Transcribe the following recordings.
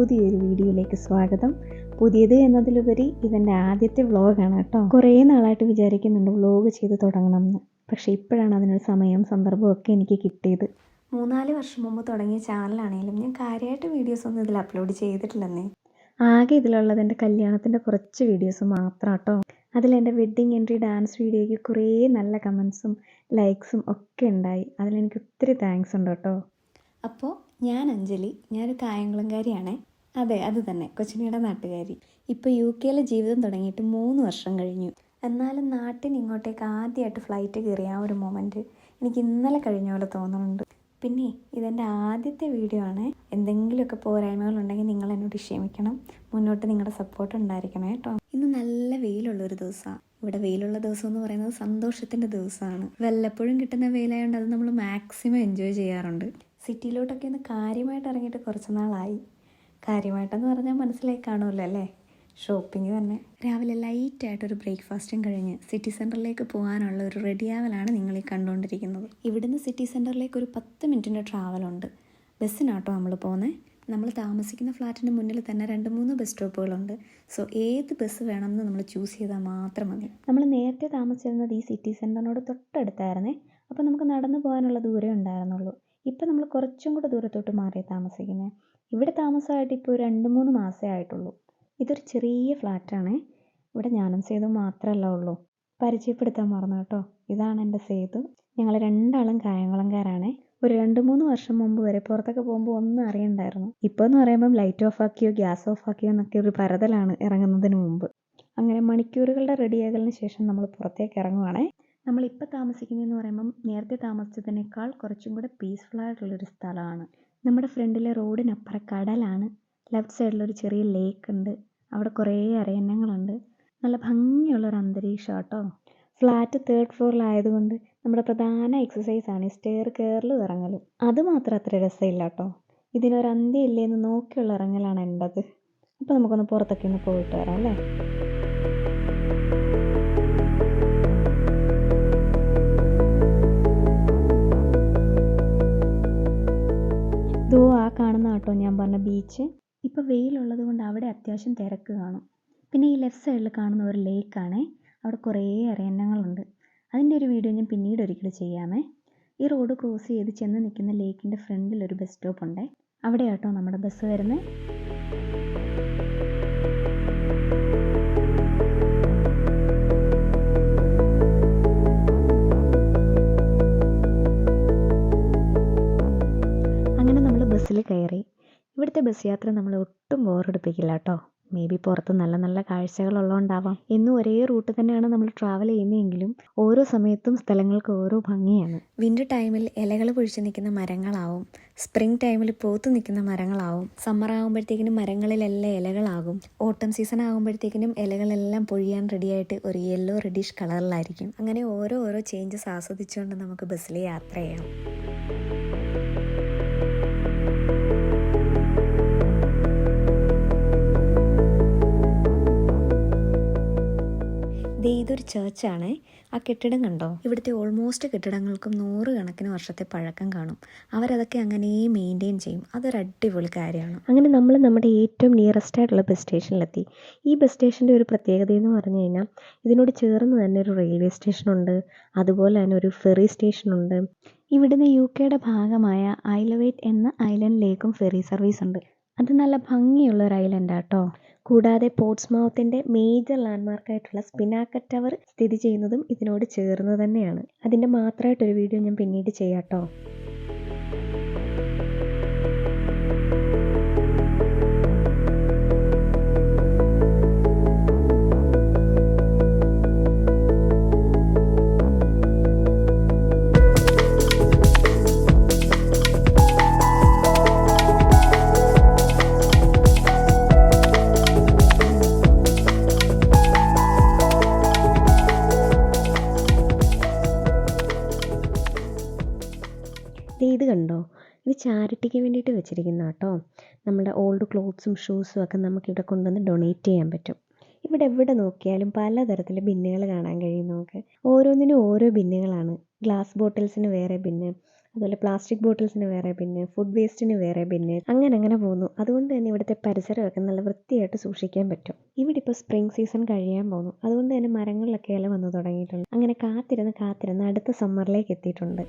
പുതിയൊരു വീഡിയോയിലേക്ക് സ്വാഗതം. പുതിയത് എന്നതിലുപരി ഇതെൻ്റെ ആദ്യത്തെ വ്ളോഗാണ് കേട്ടോ. കുറേ നാളായിട്ട് വിചാരിക്കുന്നുണ്ട് വ്ളോഗ് ചെയ്ത് തുടങ്ങണമെന്ന്. പക്ഷേ ഇപ്പോഴാണ് അതിനൊരു സമയം സന്ദർഭമൊക്കെ എനിക്ക് കിട്ടിയത്. 3-4 വർഷം മുമ്പ് തുടങ്ങിയ ചാനലാണെങ്കിലും ഞാൻ കാര്യമായിട്ട് വീഡിയോസൊന്നും ഇതിൽ അപ്ലോഡ് ചെയ്തിട്ടില്ലെന്നേ. ആകെ ഇതിലുള്ളത് എൻ്റെ കല്യാണത്തിൻ്റെ കുറച്ച് വീഡിയോസ് മാത്രം കേട്ടോ. അതിലെൻ്റെ വെഡ്ഡിങ് എൻട്രി ഡാൻസ് വീഡിയോയ്ക്ക് കുറേ നല്ല കമൻസും ലൈക്സും ഒക്കെ ഉണ്ടായി. അതിലെനിക്ക് ഒത്തിരി താങ്ക്സ് ഉണ്ട് കേട്ടോ. അപ്പോൾ ഞാൻ അഞ്ജലി, ഞാനൊരു കായംകുളംകാരിയാണേ. അതെ, അത് തന്നെ, കൊച്ചിനിയുടെ നാട്ടുകാരി. ഇപ്പോൾ UK ജീവിതം തുടങ്ങിയിട്ട് 3 വർഷം കഴിഞ്ഞു. എന്നാലും നാട്ടിന് ഇങ്ങോട്ടേക്ക് ആദ്യമായിട്ട് ഫ്ലൈറ്റ് കയറിയ ആ ഒരു മൊമെൻറ്റ് എനിക്ക് ഇന്നലെ കഴിഞ്ഞ പോലെ തോന്നുന്നുണ്ട്. പിന്നെ ഇതെൻ്റെ ആദ്യത്തെ വീഡിയോ ആണ്. എന്തെങ്കിലുമൊക്കെ പോരായ്മകളുണ്ടെങ്കിൽ നിങ്ങൾ എന്നോട് ക്ഷമിക്കണം. മുന്നോട്ട് നിങ്ങളുടെ സപ്പോർട്ട് ഉണ്ടായിരിക്കണം കേട്ടോ. ഇന്ന് നല്ല വെയിലുള്ളൊരു ദിവസമാണ്. ഇവിടെ വെയിലുള്ള ദിവസം എന്ന് പറയുന്നത് സന്തോഷത്തിൻ്റെ ദിവസമാണ്. വല്ലപ്പോഴും കിട്ടുന്ന വെയിലായതുകൊണ്ട് അത് നമ്മൾ മാക്സിമം എൻജോയ് ചെയ്യാറുണ്ട്. സിറ്റിയിലോട്ടൊക്കെ ഒന്ന് കാര്യമായിട്ട് ഇറങ്ങിയിട്ട് കുറച്ച് നാളായി. കാര്യമായിട്ടെന്ന് പറഞ്ഞാൽ മനസ്സിലായി കാണുമല്ലോ അല്ലേ, ഷോപ്പിംഗ് തന്നെ. രാവിലെ ലൈറ്റായിട്ടൊരു ബ്രേക്ക്ഫാസ്റ്റും കഴിഞ്ഞ് സിറ്റി സെൻറ്ററിലേക്ക് പോകാനുള്ള ഒരു റെഡിയാവലാണ് നിങ്ങൾ ഈ കണ്ടുകൊണ്ടിരിക്കുന്നത്. ഇവിടുന്ന് സിറ്റി സെൻറ്ററിലേക്ക് ഒരു 10 മിനിറ്റിൻ്റെ ട്രാവലുണ്ട്. ബസ്സിനാട്ടോ നമ്മൾ പോകുന്നത്. നമ്മൾ താമസിക്കുന്ന ഫ്ലാറ്റിന് മുന്നിൽ തന്നെ 2-3 ബസ് സ്റ്റോപ്പുകളുണ്ട്. സോ ഏത് ബസ് വേണമെന്ന് നമ്മൾ ചൂസ് ചെയ്താൽ മാത്രം മതി. നമ്മൾ നേരത്തെ താമസിച്ചിരുന്നത് ഈ സിറ്റി സെൻറ്ററിനോട് തൊട്ടടുത്തായിരുന്നേ. അപ്പോൾ നമുക്ക് നടന്നു പോകാനുള്ള ദൂരമേ ഉണ്ടായിരുന്നുള്ളൂ. ഇപ്പം നമ്മൾ കുറച്ചും കൂടെ ദൂരത്തോട്ട് മാറിയാണ് താമസിക്കുന്നത്. ഇവിടെ താമസമായിട്ട് ഇപ്പോൾ 2-3 മാസമേ ആയിട്ടുള്ളൂ. ഇതൊരു ചെറിയ ഫ്ലാറ്റാണ്. ഇവിടെ ഞാനും സേതു മാത്രമല്ല ഉള്ളൂ. പരിചയപ്പെടുത്താൻ മറന്നു കേട്ടോ. ഇതാണ് എൻ്റെ സേതു. ഞങ്ങൾ രണ്ടാളും കായംകുളംകാരാണ്. ഒരു 2-3 വർഷം മുമ്പ് വരെ പുറത്തൊക്കെ പോകുമ്പോൾ ഒന്നും അറിയണ്ടായിരുന്നു. ഇപ്പോൾ എന്ന് പറയുമ്പം ലൈറ്റ് ഓഫ് ആക്കിയോ ഗ്യാസ് ഓഫ് ആക്കിയോ എന്നൊക്കെ ഒരു പരതലാണ് ഇറങ്ങുന്നതിന് മുമ്പ്. അങ്ങനെ മണിക്കൂറുകളുടെ റെഡിയാകലിന് ശേഷം നമ്മൾ പുറത്തേക്ക് ഇറങ്ങുവാണേ. നമ്മളിപ്പോൾ താമസിക്കുന്നതെന്ന് പറയുമ്പം നേരത്തെ താമസിച്ചതിനേക്കാൾ കുറച്ചും കൂടെ പീസ്ഫുള്ളായിട്ടുള്ളൊരു സ്ഥലമാണ്. നമ്മുടെ ഫ്രണ്ടിലെ റോഡിനപ്പുറം കടലാണ്. ലെഫ്റ്റ് സൈഡിലൊരു ചെറിയ ലേക്ക് ഉണ്ട്. അവിടെ കുറേ അരയന്നങ്ങളുണ്ട്. നല്ല ഭംഗിയുള്ളൊരു അന്തരീക്ഷം കേട്ടോ. ഫ്ലാറ്റ് 3rd ഫ്ലോറിലായതുകൊണ്ട് നമ്മുടെ പ്രധാന എക്സസൈസാണ് ഈ സ്റ്റെയർ കയറലും ഇറങ്ങലും. അതുമാത്രം അത്ര രസമില്ല കേട്ടോ. ഇതിനൊരു അന്ത്യം ഇല്ലേന്ന് നോക്കിയുള്ള ഇറങ്ങലാണ് എൻ്റെത്. അപ്പോൾ നമുക്കൊന്ന് പുറത്തൊക്കെ ഒന്ന് പോയിട്ട് വരാം അല്ലേ. ദോ ആ കാണുന്ന കേട്ടോ ഞാൻ പറഞ്ഞ ബീച്ച്. ഇപ്പോൾ വെയിലുള്ളത് കൊണ്ട് അവിടെ അത്യാവശ്യം തിരക്ക് കാണും. പിന്നെ ഈ ലെഫ്റ്റ് സൈഡിൽ കാണുന്ന ഒരു ലേക്കാണേ. അവിടെ കുറേ അരയന്നങ്ങളുണ്ട്. അതിൻ്റെ ഒരു വീഡിയോ ഞാൻ പിന്നീട് ഒരിക്കൽ ചെയ്യാമേ. ഈ റോഡ് ക്രോസ് ചെയ്ത് ചെന്ന് നിൽക്കുന്ന ലേക്കിൻ്റെ ഫ്രണ്ടിൽ ഒരു ബസ് സ്റ്റോപ്പ് ഉണ്ടേ. അവിടെ കേട്ടോ നമ്മുടെ ബസ് വരുന്നത്. ബസ്സിൽ കയറി. ഇവിടുത്തെ ബസ് യാത്ര നമ്മൾ ഒട്ടും ബോറടിപ്പിക്കില്ല കേട്ടോ. മേ ബി പുറത്ത് നല്ല നല്ല കാഴ്ചകളുള്ളതുകൊണ്ടാവാം. എന്നും ഒരേ റൂട്ട് തന്നെയാണ് നമ്മൾ ട്രാവൽ ചെയ്യുന്നതെങ്കിലും ഓരോ സമയത്തും സ്ഥലങ്ങൾക്ക് ഓരോ ഭംഗിയാണ്. വിൻ്റർ ടൈമിൽ ഇലകൾ പൊഴിച്ച് നിൽക്കുന്ന മരങ്ങളാവും. സ്പ്രിംഗ് ടൈമിൽ പൂത്ത് നിൽക്കുന്ന മരങ്ങളാവും. സമ്മർ ആകുമ്പോഴത്തേക്കിനും മരങ്ങളിലെല്ലാം ഇലകളാകും. ഓട്ടം സീസൺ ആകുമ്പോഴത്തേക്കിനും ഇലകളെല്ലാം പൊഴിയാൻ റെഡിയായിട്ട് ഒരു യെല്ലോ റെഡിഷ് കളറിലായിരിക്കും. അങ്ങനെ ഓരോ ചേഞ്ചസ് ആസ്വദിച്ചുകൊണ്ട് നമുക്ക് ബസ്സിൽ യാത്ര ചെയ്യാം. ഇതൊരു ചേർച്ചാണ്. ആ കെട്ടിടം കണ്ടോ? ഇവിടുത്തെ ഓൾമോസ്റ്റ് കെട്ടിടങ്ങൾക്കും 100 കണക്കിന് വർഷത്തെ പഴക്കം കാണും. അവരതൊക്കെ അങ്ങനെ മെയിൻറ്റെയിൻ ചെയ്യും. അതൊരു അടിപൊളി കാര്യമാണ്. അങ്ങനെ നമ്മൾ നമ്മുടെ ഏറ്റവും നിയറസ്റ്റ് ആയിട്ടുള്ള ബസ് സ്റ്റേഷനിലെത്തി. ഈ ബസ് സ്റ്റേഷൻ്റെ ഒരു പ്രത്യേകത എന്ന് പറഞ്ഞു കഴിഞ്ഞാൽ ഇതിനോട് ചേർന്ന് തന്നെ ഒരു റെയിൽവേ സ്റ്റേഷനുണ്ട്. അതുപോലെ തന്നെ ഒരു ഫെറി സ്റ്റേഷനുണ്ട്. ഇവിടുന്ന് UKയുടെ ഭാഗമായ ഐൽ ഓഫ് വൈറ്റ് എന്ന ഐലൻഡിലേക്കും ഫെറി സർവീസ് ഉണ്ട്. അത് നല്ല ഭംഗിയുള്ള ഒരു ഐലൻഡാണ് കേട്ടോ. കൂടാതെ പോർട്സ്മൗത്തിൻ്റെ മേജർ ലാൻഡ്മാർക്കായിട്ടുള്ള സ്പിനാക്കർ ടവർ സ്ഥിതി ചെയ്യുന്നതും ഇതിനോട് ചേർന്ന് തന്നെയാണ്. അതിൻ്റെ മാത്രമായിട്ടൊരു വീഡിയോ ഞാൻ പിന്നീട് ചെയ്യാം കേട്ടോ. ഇത് കണ്ടോ? ഇത് ചാരിറ്റിക്ക് വേണ്ടിയിട്ട് വെച്ചിരിക്കുന്ന കേട്ടോ. നമ്മുടെ ഓൾഡ് ക്ലോത്ത്സും ഷൂസും ഒക്കെ നമുക്കിവിടെ കൊണ്ടുവന്ന് ഡൊണേറ്റ് ചെയ്യാൻ പറ്റും. ഇവിടെ എവിടെ നോക്കിയാലും പലതരത്തിലെ ബിന്നുകൾ കാണാൻ കഴിയും നമുക്ക്. ഓരോന്നിനും ഓരോ ബിന്നുകളാണ്. ഗ്ലാസ് ബോട്ടിൽസിന് വേറെ ബിന്ന്, അതുപോലെ പ്ലാസ്റ്റിക് ബോട്ടിൽസിന് വേറെ ബിന്ന്, ഫുഡ് വേസ്റ്റിന് വേറെ ബിന്ന്, അങ്ങനെ പോകുന്നു. അതുകൊണ്ട് തന്നെ ഇവിടുത്തെ പരിസരമൊക്കെ നല്ല വൃത്തിയായിട്ട് സൂക്ഷിക്കാൻ പറ്റും. ഇവിടെ ഇപ്പോൾ സ്പ്രിംഗ് സീസൺ കഴിയാൻ പോകുന്നു. അതുകൊണ്ട് തന്നെ മരങ്ങളിലൊക്കെ ഇല വന്നു തുടങ്ങിയിട്ടുണ്ട്. അങ്ങനെ കാത്തിരുന്ന് അടുത്ത സമ്മറിലേക്ക് എത്തിയിട്ടുണ്ട്.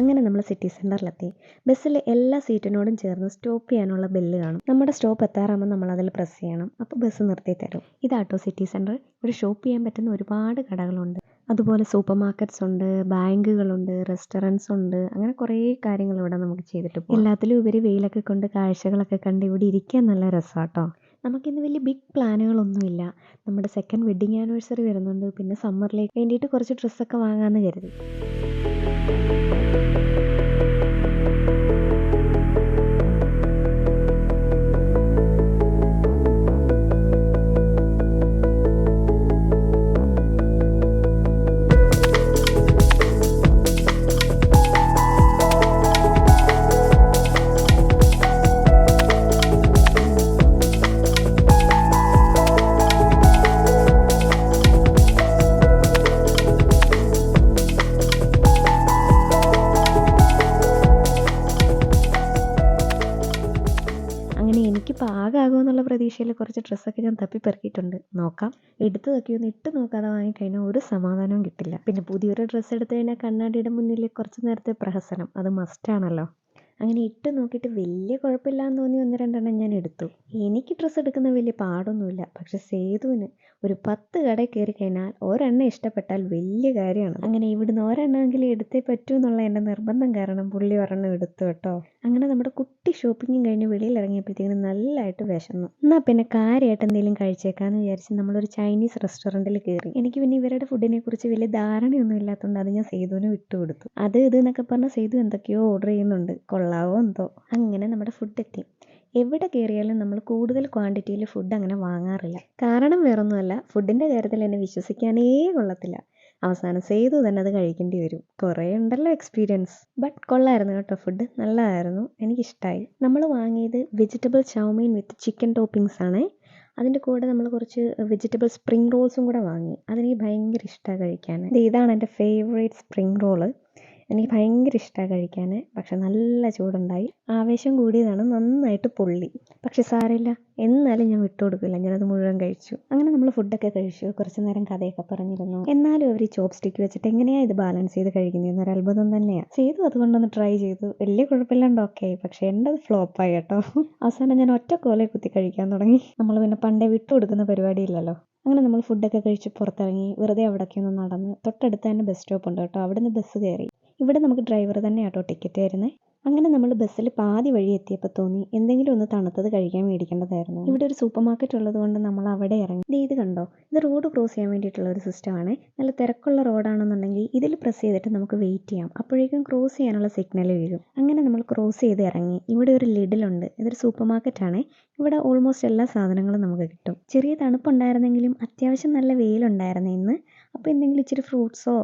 അങ്ങനെ നമ്മൾ സിറ്റി സെൻറ്ററിലെത്തി. ബസ്സിൽ എല്ലാ സീറ്റിനോടും ചേർന്ന് സ്റ്റോപ്പ് ചെയ്യാനുള്ള ബെല്ല് കാണും. നമ്മുടെ സ്റ്റോപ്പ് എത്താറാകുമ്പോൾ നമ്മൾ അതിൽ പ്രസ് ചെയ്യണം. അപ്പോൾ ബസ് നിർത്തി തരും. ഇതാട്ടോ സിറ്റി സെൻറ്റർ. ഇവിടെ ഷോപ്പ് ചെയ്യാൻ പറ്റുന്ന ഒരുപാട് കടകളുണ്ട്. അതുപോലെ സൂപ്പർ മാർക്കറ്റ്സ് ഉണ്ട്, ബാങ്കുകളുണ്ട്, റെസ്റ്റോറൻറ്റ്സ് ഉണ്ട്. അങ്ങനെ കുറേ കാര്യങ്ങൾ ഇവിടെ നമുക്ക് ചെയ്തിട്ട് പോകും. എല്ലാത്തിലും ഉപരി വെയിലൊക്കെ കൊണ്ട് കാഴ്ചകളൊക്കെ കണ്ട് ഇവിടെ ഇരിക്കാൻ നല്ല രസമാട്ടോ. നമുക്കിന്ന് വലിയ ബിഗ് പ്ലാനുകളൊന്നുമില്ല. നമ്മുടെ സെക്കൻഡ് വെഡ്ഡിങ് ആനിവേഴ്സറി വരുന്നുണ്ട്. പിന്നെ സമ്മറിലേക്ക് വേണ്ടിയിട്ട് കുറച്ച് ഡ്രസ്സൊക്കെ വാങ്ങാമെന്ന് കരുതി. അങ്ങനെ എനിക്ക് പാകമാകുമെന്നുള്ള പ്രതീക്ഷയിൽ കുറച്ച് ഡ്രസ്സൊക്കെ ഞാൻ തപ്പിപ്പെറുക്കിയിട്ടുണ്ട്. നോക്കാം. എടുത്തതൊക്കെ ഒന്ന് ഇട്ട് നോക്കാതെ വാങ്ങിക്കഴിഞ്ഞാൽ ഒരു സമാധാനവും കിട്ടില്ല. പിന്നെ പുതിയൊരു ഡ്രസ്സ് എടുത്തു കഴിഞ്ഞാൽ കണ്ണാടിയുടെ മുന്നിൽ കുറച്ച് നേരത്തെ പ്രഹസനം അത് മസ്റ്റാണല്ലോ. അങ്ങനെ ഇട്ട് നോക്കിയിട്ട് വലിയ കുഴപ്പമില്ലാന്ന് തോന്നി 1-2 ഞാൻ എടുത്തു. എനിക്ക് ഡ്രസ്സ് എടുക്കുന്ന വലിയ പാടൊന്നുമില്ല. പക്ഷെ സേതുവിന് ഒരു 10 കടയിൽ കയറി കഴിഞ്ഞാൽ ഒരെണ്ണം ഇഷ്ടപ്പെട്ടാൽ വലിയ കാര്യമാണ്. അങ്ങനെ ഇവിടുന്ന് ഒരെണ്ണമെങ്കിലും എടുത്തേ പറ്റൂ എന്നുള്ള എൻ്റെ നിർബന്ധം കാരണം പുള്ളി ഒരെണ്ണം എടുത്തു കേട്ടോ. അങ്ങനെ നമ്മുടെ കുട്ടി ഷോപ്പിങ്ങും കഴിഞ്ഞ് വെളിയിൽ ഇറങ്ങിയപ്പോഴത്തേക്കും നല്ലതായിട്ട് വിശന്നു. എന്നാൽ പിന്നെ കാര്യമായിട്ട് എന്തെങ്കിലും കഴിച്ചേക്കാന്ന് വിചാരിച്ച് നമ്മളൊരു ചൈനീസ് റെസ്റ്റോറൻറ്റിൽ കയറി. എനിക്ക് പിന്നെ ഇവരുടെ ഫുഡിനെ കുറിച്ച് വലിയ ധാരണയൊന്നും ഇല്ലാത്തതുകൊണ്ട് അത് ഞാൻ സേതുവിന് വിട്ടുകൊടുത്തു. അത് എന്നൊക്കെ പറഞ്ഞാൽ സേതു എന്തൊക്കെയോ ഓർഡർ ചെയ്യുന്നുണ്ട്. കൊള്ളാവോ എന്തോ. അങ്ങനെ നമ്മുടെ ഫുഡ് എത്തി. എവിടെ കയറിയാലും നമ്മൾ കൂടുതൽ ക്വാണ്ടിറ്റിയിൽ ഫുഡ് അങ്ങനെ വാങ്ങാറില്ല. കാരണം വേറൊന്നുമല്ല, ഫുഡിൻ്റെ കാര്യത്തിൽ എന്നെ വിശ്വസിക്കാനേ കൊള്ളത്തില്ല. അവസാനം സേതു തന്നെ അത് കഴിക്കേണ്ടി വരും. കുറേ ഉണ്ടല്ലോ എക്സ്പീരിയൻസ്. ബട്ട് കൊള്ളായിരുന്നു കേട്ടോ. ഫുഡ് നല്ലതായിരുന്നു. എനിക്കിഷ്ടമായി. നമ്മൾ വാങ്ങിയത് vegetable chow mein with chicken toppings ആണ്. അതിൻ്റെ കൂടെ നമ്മൾ കുറച്ച് വെജിറ്റബിൾ സ്പ്രിംഗ് റോൾസും കൂടെ വാങ്ങി. അതെനിക്ക് ഭയങ്കര ഇഷ്ടമാണ് കഴിക്കാൻ. ഇതാണ് എൻ്റെ ഫേവറേറ്റ് സ്പ്രിംഗ് റോള്. എനിക്ക് ഭയങ്കര ഇഷ്ടമാണ് കഴിക്കാൻ. പക്ഷെ നല്ല ചൂടുണ്ടായി. ആവേശം കൂടിയതാണ്. നന്നായിട്ട് പൊള്ളി. പക്ഷെ സാരമില്ല, എന്നാലും ഞാൻ വിട്ടുകൊടുക്കില്ല. ഞാനത് മുഴുവൻ കഴിച്ചു. അങ്ങനെ നമ്മൾ ഫുഡൊക്കെ കഴിച്ചു. കുറച്ച് നേരം കഥയൊക്കെ പറഞ്ഞിരുന്നു. എന്നാലും അവർ ഈ ചോപ്പ് സ്റ്റിക്ക് വെച്ചിട്ട് എങ്ങനെയാണ് ഇത് ബാലൻസ് ചെയ്ത് കഴിക്കുന്നതെന്ന് ഒരു അത്ഭുതം തന്നെയാണ്. ചെയ്തു. അതുകൊണ്ടൊന്ന് ട്രൈ ചെയ്തു. വലിയ കുഴപ്പമില്ലാണ്ട് ഓക്കെ ആയി. പക്ഷേ എൻ്റെ അത് ഫ്ലോപ്പായി കേട്ടോ. അവസാനം ഞാൻ ഒറ്റ കോലെ കുത്തി കഴിക്കാൻ തുടങ്ങി. നമ്മൾ പിന്നെ പണ്ടേ വിട്ടുകൊടുക്കുന്ന പരിപാടിയില്ലല്ലോ. അങ്ങനെ നമ്മൾ ഫുഡൊക്കെ കഴിച്ച് പുറത്തിറങ്ങി. വെറുതെ അവിടേക്ക് ഒന്ന് നടന്ന്. തൊട്ടടുത്ത് തന്നെ ബസ് സ്റ്റോപ്പ് ഉണ്ട് കേട്ടോ. അവിടെ നിന്ന് ബസ് കയറി. ഇവിടെ നമുക്ക് ഡ്രൈവർ തന്നെ കേട്ടോ ടിക്കറ്റ് തരുന്നത്. അങ്ങനെ നമ്മൾ ബസ്സിൽ പാതി വഴി എത്തിയപ്പോൾ തോന്നി എന്തെങ്കിലും ഒന്ന് തണുത്തത് കഴിക്കാൻ മേടിക്കേണ്ടതായിരുന്നു. ഇവിടെ ഒരു സൂപ്പർ മാർക്കറ്റ് ഉള്ളത് കൊണ്ട് നമ്മൾ അവിടെ ഇറങ്ങി. ഇത് കണ്ടോ, ഇത് റോഡ് ക്രോസ് ചെയ്യാൻ വേണ്ടിയിട്ടുള്ള ഒരു സിസ്റ്റമാണ്. നല്ല തിരക്കുള്ള റോഡാണെന്നുണ്ടെങ്കിൽ ഇതിൽ പ്രസ് ചെയ്തിട്ട് നമുക്ക് വെയിറ്റ് ചെയ്യാം. അപ്പോഴേക്കും ക്രോസ് ചെയ്യാനുള്ള സിഗ്നൽ വീഴും. അങ്ങനെ നമ്മൾ ക്രോസ് ചെയ്ത് ഇറങ്ങി. ഇവിടെ ഒരു ലിഡിലുണ്ട്. ഇതൊരു സൂപ്പർ മാർക്കറ്റാണ്. ഇവിടെ ഓൾമോസ്റ്റ് എല്ലാ സാധനങ്ങളും നമുക്ക് കിട്ടും. ചെറിയ തണുപ്പുണ്ടായിരുന്നെങ്കിലും അത്യാവശ്യം നല്ല വെയിലുണ്ടായിരുന്നു ഇന്ന്. അപ്പോൾ എന്തെങ്കിലും ഇച്ചിരി ഫ്രൂട്ട്സോ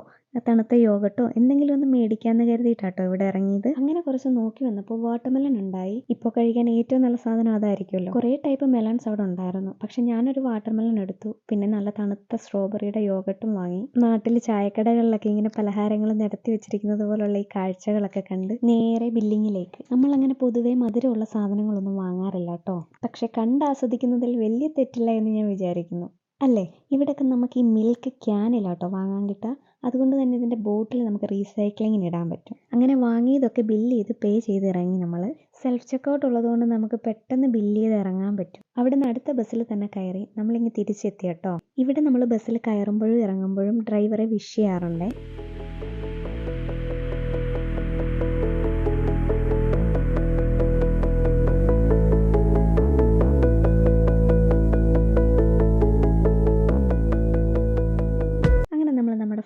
തണുത്ത യോഗട്ടോ എന്തെങ്കിലും ഒന്ന് മേടിക്കാമെന്ന് കരുതിയിട്ടാട്ടോ ഇവിടെ ഇറങ്ങിയത്. അങ്ങനെ കുറച്ച് നോക്കി വന്നപ്പോൾ വാട്ടർമെലൺ ഉണ്ടായി. ഇപ്പോൾ കഴിക്കാൻ ഏറ്റവും നല്ല സാധനം അതായിരിക്കുമല്ലോ. കുറേ ടൈപ്പ് മെലൺസ് അവിടെ ഉണ്ടായിരുന്നു. പക്ഷെ ഞാനൊരു വാട്ടർമെലൺ എടുത്തു. പിന്നെ നല്ല തണുത്ത സ്ട്രോബെറിയുടെ യോഗട്ടും വാങ്ങി. നാട്ടിൽ ചായക്കടകളിലൊക്കെ ഇങ്ങനെ പലഹാരങ്ങൾ നിരത്തി വെച്ചിരിക്കുന്നത് പോലുള്ള ഈ കാഴ്ചകളൊക്കെ കണ്ട് നേരെ ബില്ലിങ്ങിലേക്ക്. നമ്മളങ്ങനെ പൊതുവേ മധുരമുള്ള സാധനങ്ങളൊന്നും വാങ്ങാറില്ല കേട്ടോ. പക്ഷെ കണ്ടാസ്വദിക്കുന്നതിൽ വലിയ തെറ്റില്ല എന്ന് ഞാൻ വിചാരിക്കുന്നു. അല്ലേ? ഇവിടെയൊക്കെ നമുക്ക് ഈ മിൽക്ക് ക്യാനില്ല കേട്ടോ വാങ്ങാൻ കിട്ടുക. അതുകൊണ്ട് തന്നെ ഇതിൻ്റെ ബോട്ടിൽ നമുക്ക് റീസൈക്ലിങ്ങിന് ഇടാൻ പറ്റും. അങ്ങനെ വാങ്ങിയതൊക്കെ ബില്ല് ചെയ്ത് പേ ചെയ്ത് ഇറങ്ങി. നമ്മൾ സെൽഫ് ചെക്കൗട്ട് ഉള്ളതുകൊണ്ട് നമുക്ക് പെട്ടെന്ന് ബില്ല് ചെയ്ത് ഇറങ്ങാൻ പറ്റും. അവിടെ നിന്ന് അടുത്ത ബസ്സിൽ തന്നെ കയറി നമ്മളിങ്ങ് തിരിച്ചെത്തി കേട്ടോ. ഇവിടെ നമ്മൾ ബസ്സിൽ കയറുമ്പോഴും ഇറങ്ങുമ്പോഴും ഡ്രൈവറെ വിഷ് ചെയ്യാറുണ്ട്.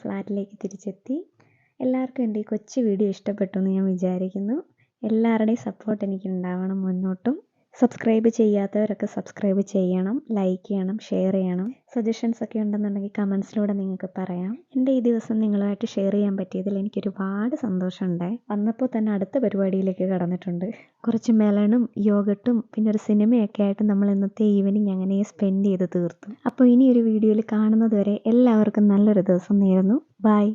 ഫ്ലാറ്റിലേക്ക് തിരിച്ചെത്തി. എല്ലാവർക്കും എൻ്റെ ഈ കൊച്ചു വീഡിയോ ഇഷ്ടപ്പെട്ടു എന്ന് ഞാൻ വിചാരിക്കുന്നു. എല്ലാവരുടെയും സപ്പോർട്ട് എനിക്ക് ഉണ്ടാവണം മുന്നോട്ടും. സബ്സ്ക്രൈബ് ചെയ്യാത്തവരൊക്കെ സബ്സ്ക്രൈബ് ചെയ്യണം, ലൈക്ക് ചെയ്യണം, ഷെയർ ചെയ്യണം. സജഷൻസ് ഒക്കെ ഉണ്ടെന്നുണ്ടെങ്കിൽ കമൻസിലൂടെ നിങ്ങൾക്ക് പറയാം. എൻ്റെ ഈ ദിവസം നിങ്ങളുമായിട്ട് ഷെയർ ചെയ്യാൻ പറ്റിയതിൽ എനിക്കൊരുപാട് സന്തോഷമുണ്ട്. വന്നപ്പോൾ തന്നെ അടുത്ത പരിപാടിയിലേക്ക് കടന്നിട്ടുണ്ട്. കുറച്ച് മെലണും യോഗട്ടും പിന്നെ ഒരു സിനിമയൊക്കെ ആയിട്ട് നമ്മൾ ഇന്നത്തെ ഈവനിങ് അങ്ങനെ സ്പെൻഡ് ചെയ്ത് തീർത്തു. അപ്പോൾ ഇനി ഒരു വീഡിയോയിൽ കാണുന്നത് വരെ എല്ലാവർക്കും നല്ലൊരു ദിവസം നേരുന്നു. ബൈ.